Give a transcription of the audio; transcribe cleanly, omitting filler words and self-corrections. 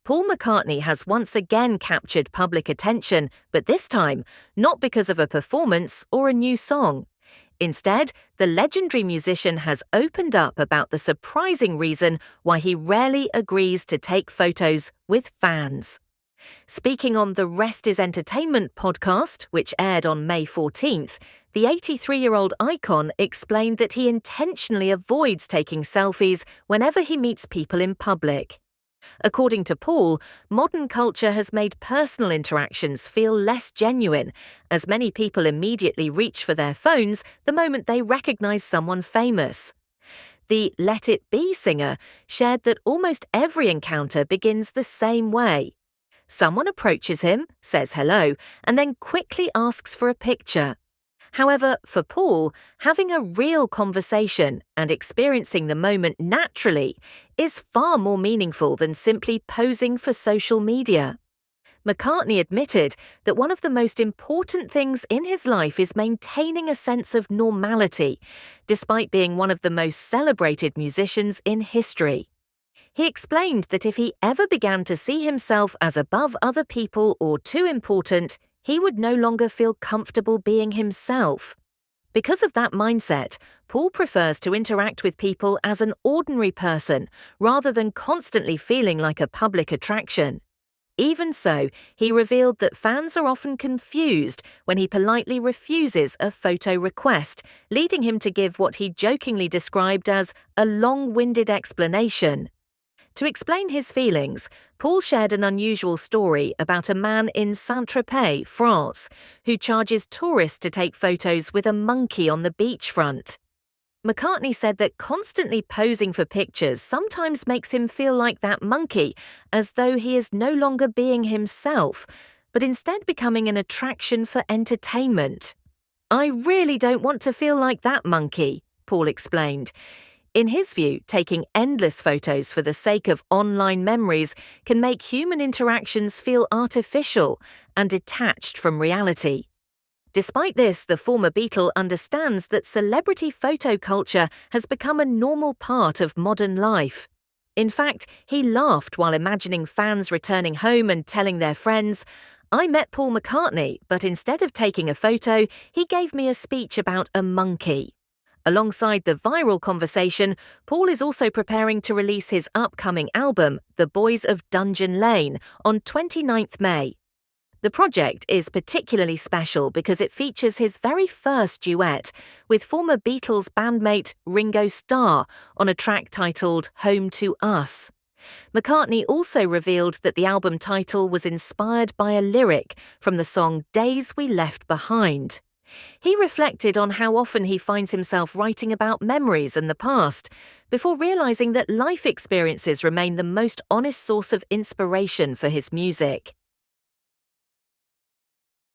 Paul McCartney has once again captured public attention, but this time not because of a performance or a new song. Instead, the legendary musician has opened up about the surprising reason why he rarely agrees to take photos with fans. Speaking on the Rest is Entertainment podcast, which aired on May 14th, the 83-year-old icon explained that he intentionally avoids taking selfies whenever he meets people in public. According to Paul, modern culture has made personal interactions feel less genuine, as many people immediately reach for their phones the moment they recognize someone famous. The Let It Be singer shared that almost every encounter begins the same way. Someone approaches him, says hello, and then quickly asks for a picture. However, for Paul, having a real conversation and experiencing the moment naturally is far more meaningful than simply posing for social media. McCartney admitted that one of the most important things in his life is maintaining a sense of normality, despite being one of the most celebrated musicians in history. He explained that if he ever began to see himself as above other people or too important, he would no longer feel comfortable being himself. Because of that mindset, Paul prefers to interact with people as an ordinary person rather than constantly feeling like a public attraction. Even so, he revealed that fans are often confused when he politely refuses a photo request, leading him to give what he jokingly described as a long-winded explanation. To explain his feelings, Paul shared an unusual story about a man in Saint-Tropez, France, who charges tourists to take photos with a monkey on the beachfront. McCartney said that constantly posing for pictures sometimes makes him feel like that monkey, as though he is no longer being himself, but instead becoming an attraction for entertainment. "I really don't want to feel like that monkey," Paul explained. In his view, taking endless photos for the sake of online memories can make human interactions feel artificial and detached from reality. Despite this, the former Beatle understands that celebrity photo culture has become a normal part of modern life. In fact, he laughed while imagining fans returning home and telling their friends, "I met Paul McCartney, but instead of taking a photo, he gave me a speech about a monkey." Alongside the viral conversation, Paul is also preparing to release his upcoming album, The Boys of Dungeon Lane, on 29th May. The project is particularly special because it features his very first duet with former Beatles bandmate Ringo Starr on a track titled Home to Us. McCartney also revealed that the album title was inspired by a lyric from the song Days We Left Behind. He reflected on how often he finds himself writing about memories and the past, before realizing that life experiences remain the most honest source of inspiration for his music.